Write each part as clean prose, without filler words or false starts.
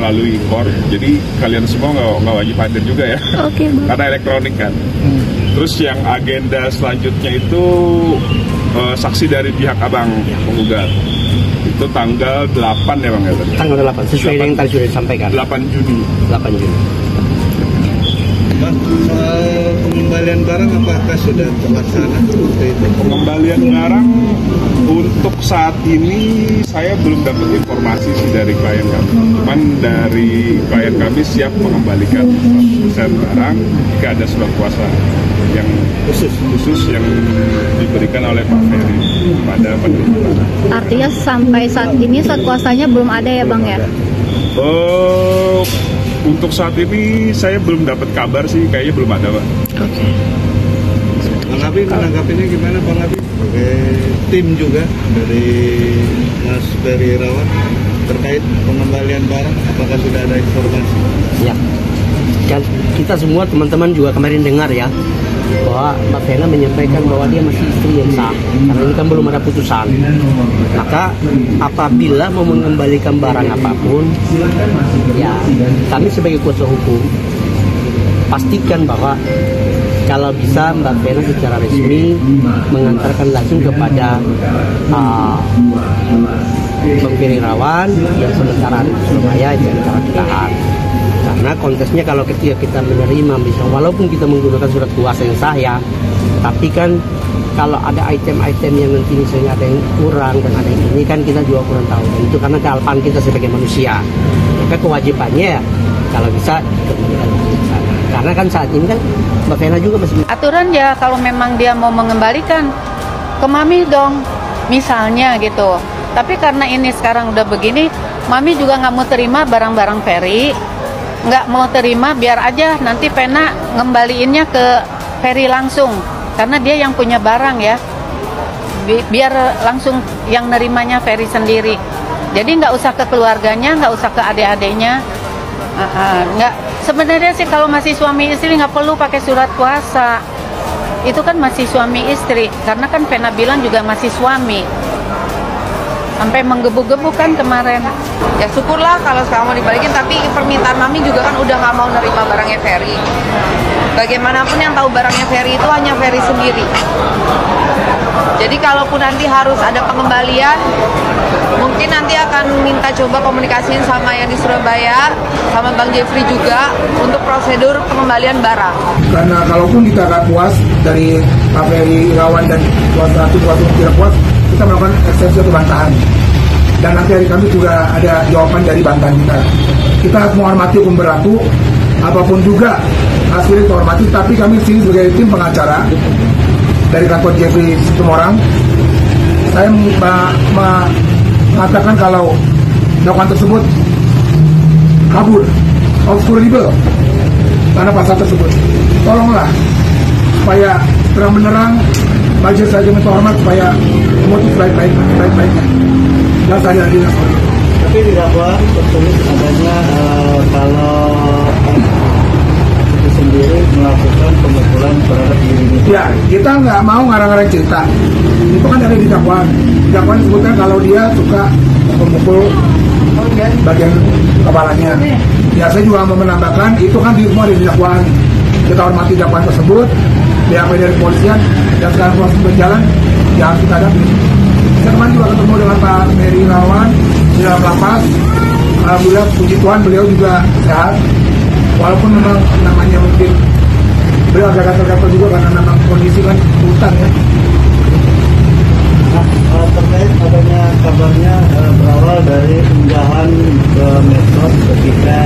melalui core, jadi kalian semua nggak wajib hadir juga ya. Oke, Bang. Karena elektronik kan. Terus yang agenda selanjutnya itu saksi dari pihak abang penggugat. Itu tanggal 8 ya Bang ya? Tanggal 8, sesuai dengan yang tadi sudah disampaikan. 8 Juni. 8 Juni. Bang, soal pengembalian barang apakah sudah terlaksana seperti itu? Pengembalian barang untuk saat ini saya belum dapat informasi sih dari klien kami. Cuman dari klien kami siap mengembalikan 100% barang jika ada surat kuasa yang khusus yang diberikan oleh Pak Ferry pada penerima barang. Artinya sampai saat ini surat kuasanya belum ada ya Bang ya? Untuk saat ini saya belum dapat kabar sih, kayaknya belum ada Pak. Oke. Bang Abi menanggapinya gimana Bang Abi? Sebagai tim juga dari Mas Ferry Irawan terkait pengembalian barang, apakah sudah ada informasi? Ya, kan kita semua teman-teman juga kemarin dengar ya bahwa Mbak Vena menyampaikan bahwa dia masih istri yang sah karena ini kan belum ada putusan. Maka apabila mau mengembalikan barang apapun, ya kami sebagai kuasa hukum pastikan bahwa kalau bisa Mbak Vena secara resmi mengantarkan langsung kepada Bang Ferry Irawan yang sementara ada di Surabaya yang sementara ditahan. Karena konteksnya kalau ketika kita menerima bisa walaupun kita menggunakan surat kuasa yang sah ya, tapi kan kalau ada item-item yang nanti misalnya ada yang kurang dan ada yang ini kan kita juga kurang tahu, dan itu karena kealpaan kita sebagai manusia. Maka kewajibannya ya kalau bisa dikembalikan ke sana. Karena kan saat ini kan Mbak Vena juga masih aturan ya, kalau memang dia mau mengembalikan ke Mami dong misalnya gitu. Tapi karena ini sekarang udah begini, Mami juga nggak mau terima barang-barang Ferry, nggak mau terima, biar aja nanti Vena ngembaliinnya ke Ferry langsung karena dia yang punya barang ya, biar langsung yang nerimanya Ferry sendiri. Jadi nggak usah ke keluarganya, nggak usah ke adik-adiknya. Nggak, sebenarnya sih kalau masih suami istri nggak perlu pakai surat kuasa, itu kan masih suami istri karena kan Vena bilang juga masih suami. Sampai menggebu-gebu kan kemarin. Ya syukurlah kalau sekarang mau dibalikin, tapi permintaan Mami juga kan udah nggak mau nerima barangnya Ferry. Bagaimanapun yang tahu barangnya Ferry itu hanya Ferry sendiri. Jadi kalaupun nanti harus ada pengembalian, mungkin nanti akan minta coba komunikasiin sama yang di Surabaya, sama Bang Jeffrey juga untuk prosedur pengembalian barang. Karena kalaupun kita nggak puas dari Pak Ferry Irawan dan kuasa tidak puas, kita melakukan ekstensi atau bantahan. Dan nanti hari kami juga ada jawaban dari bantahan kita. Kita menghormati hukum berlaku, apapun juga hasilnya kita hormati, tapi kami sini sebagai tim pengacara dari kantor Jeffrey Situmorang, saya mengatakan kalau dakwaan tersebut kabur, obscurable karena pasal tersebut. Tolonglah supaya terang benerang majelis saja minta hormat supaya motif baik-baiknya dan saya adil. Tapi di dakwaan tertulis adanya kalau itu sendiri melakukan pemukulan terhadap diri. Ya, kita nggak mau ngarang-ngarang cerita. Itu kan ada di dakwaan. Dakwaan disebutkan kalau dia suka memukul bagian kepalanya. Ya, saya juga mau menambahkan itu kan semua di dakwaan. Kita hormati dakwaan tersebut. BAP dari kepolisian dan sekarang proses berjalan, ya harus kita hadapi. Saya kemarin juga ketemu dengan Pak Ferry Irawan di dalam lapas. Alhamdulillah, puji Tuhan beliau juga sehat. Walaupun memang namanya mungkin beliau agak gatal-gatal juga karena memang kondisi kan hutan ya. Nah, terkait adanya kabarnya berawal dari unggahan ke medsos ketika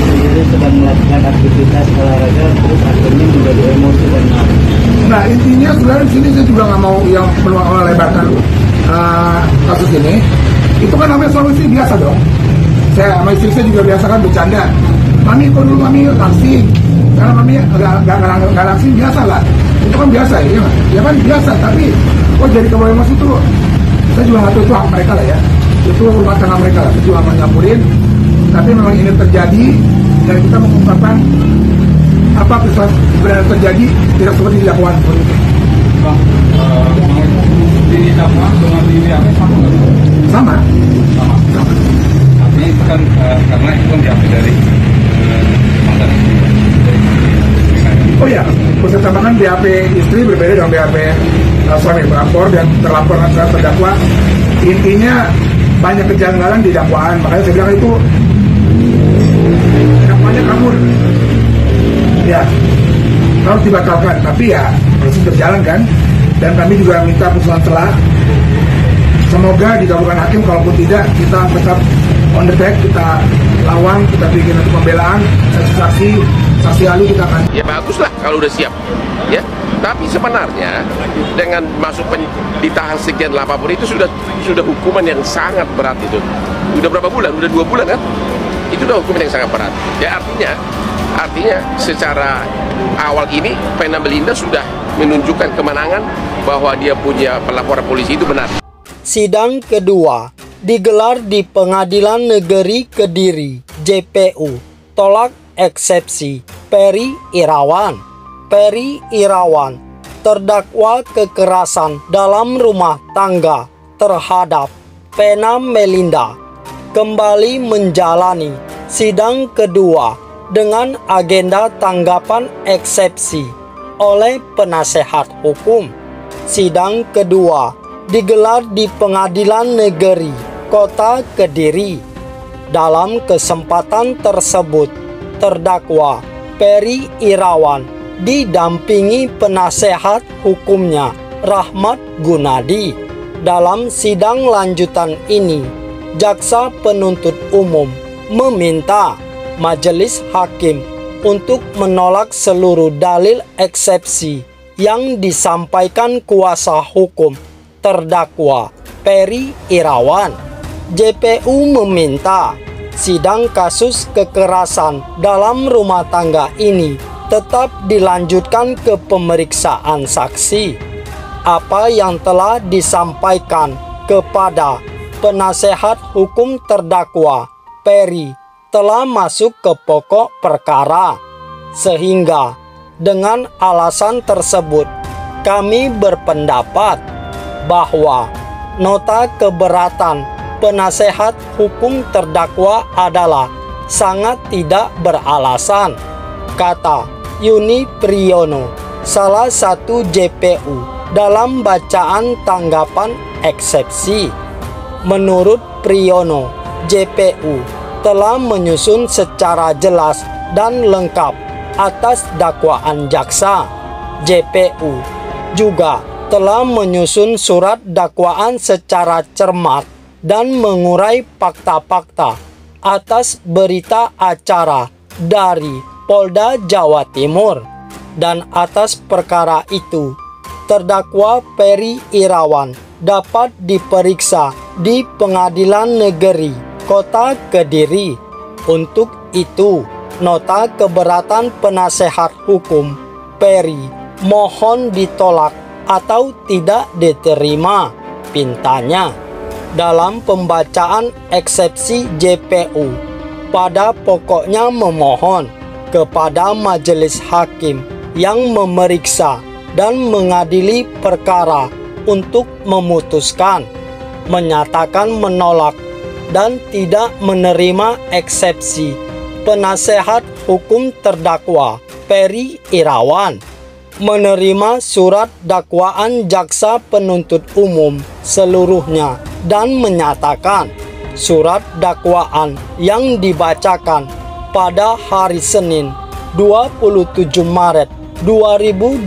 sendiri sedang melakukan aktivitas olahraga terus akhirnya menjadi emosi dan marah. Nah intinya sebenarnya di sini saya juga nggak mau yang melebarkan kasus ini. Itu kan namanya suami istri biasa dong. Saya sama istri saya juga biasa kan bercanda. Mami kok dulu mami langsing, karena mami nggak langsing biasa lah. Itu kan biasa ya, ya kan biasa. Tapi kok jadi kebawa emosi itu, saya juga nggak tahu itu hak mereka lah ya. Itu rumah tangga mereka lah. Saya juga nggak nyampurin. Tapi memang ini terjadi dan kita mengungkapkan apa peristiwa sebenarnya terjadi tidak seperti di dakwaan seperti itu. Bang, di dakwaan dengan di BAP sama nggak? Sama. Artinya itu kan karena itu kan diambil dari mantan istri. Oh ya, khusus tambahan BAP istri berbeda dengan BAP suami pelapor dan terlapor dan terdakwa. Intinya banyak kejanggalan di dakwaan, makanya saya bilang itu dakwanya kabur. Ya, harus dibatalkan, tapi ya proses berjalan kan. Dan kami juga minta putusan selah. Semoga dikabulkan hakim, kalaupun tidak kita tetap on the back, kita lawan, kita bikin untuk pembelaan, saksi ahli kita akan. Ya baguslah kalau udah siap, ya. Tapi sebenarnya dengan masuk ditahan sekian apapun itu sudah hukuman yang sangat berat itu. Udah berapa bulan? Udah 2 bulan kan? Itu udah hukuman yang sangat berat. Ya artinya secara awal ini Vena Melinda sudah menunjukkan kemenangan bahwa dia punya pelaporan polisi itu benar. Sidang kedua digelar di Pengadilan Negeri Kediri, JPU. Tolak eksepsi Peri Irawan. Peri Irawan terdakwa kekerasan dalam rumah tangga terhadap Vena Melinda kembali menjalani sidang kedua dengan agenda tanggapan eksepsi oleh penasehat hukum. Sidang kedua digelar di Pengadilan Negeri Kota Kediri. Dalam kesempatan tersebut, terdakwa Peri Irawan didampingi penasehat hukumnya Rahmat Gunadi. Dalam sidang lanjutan ini, jaksa penuntut umum meminta majelis hakim untuk menolak seluruh dalil eksepsi yang disampaikan kuasa hukum terdakwa Peri Irawan. JPU meminta sidang kasus kekerasan dalam rumah tangga ini tetap dilanjutkan ke pemeriksaan saksi. Apa yang telah disampaikan kepada penasehat hukum terdakwa Peri telah masuk ke pokok perkara, sehingga dengan alasan tersebut kami berpendapat bahwa nota keberatan penasehat hukum terdakwa adalah sangat tidak beralasan, kata Yuni Priyono, salah satu JPU, dalam bacaan tanggapan eksepsi. Menurut Priyono, JPU telah menyusun secara jelas dan lengkap atas dakwaan jaksa. JPU juga telah menyusun surat dakwaan secara cermat dan mengurai fakta-fakta atas berita acara dari Polda Jawa Timur. Dan atas perkara itu, terdakwa Peri Irawan dapat diperiksa di Pengadilan Negeri Kota Kediri. Untuk itu, nota keberatan penasehat hukum Peri mohon ditolak atau tidak diterima, pintanya. Dalam pembacaan eksepsi, JPU pada pokoknya memohon kepada majelis hakim yang memeriksa dan mengadili perkara untuk memutuskan, menyatakan menolak dan tidak menerima eksepsi penasehat hukum terdakwa Peri Irawan, menerima surat dakwaan jaksa penuntut umum seluruhnya dan menyatakan surat dakwaan yang dibacakan pada hari Senin 27 Maret 2023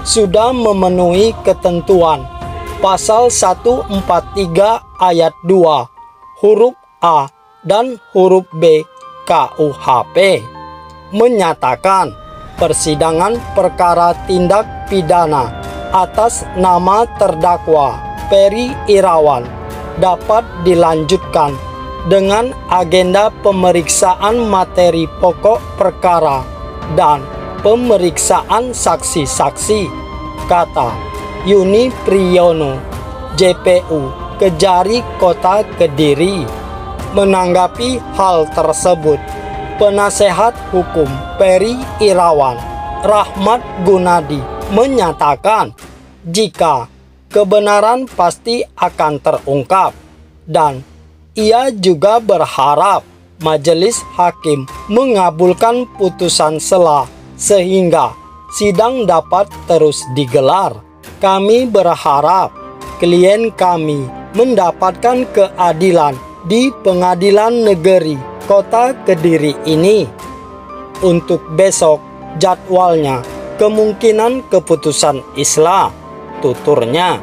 sudah memenuhi ketentuan pasal 143 ayat 2 huruf A dan huruf B KUHP, menyatakan persidangan perkara tindak pidana atas nama terdakwa Peri Irawan dapat dilanjutkan dengan agenda pemeriksaan materi pokok perkara dan pemeriksaan saksi-saksi, kata Yuni Priyono, JPU Kejari Kota Kediri. Menanggapi hal tersebut, penasehat hukum Peri Irawan, Rahmat Gunadi, menyatakan jika kebenaran pasti akan terungkap dan Ia juga berharap majelis hakim mengabulkan putusan sela sehingga sidang dapat terus digelar. Kami berharap klien kami mendapatkan keadilan di Pengadilan Negeri Kota Kediri ini. Untuk besok jadwalnya kemungkinan keputusan islah, tuturnya.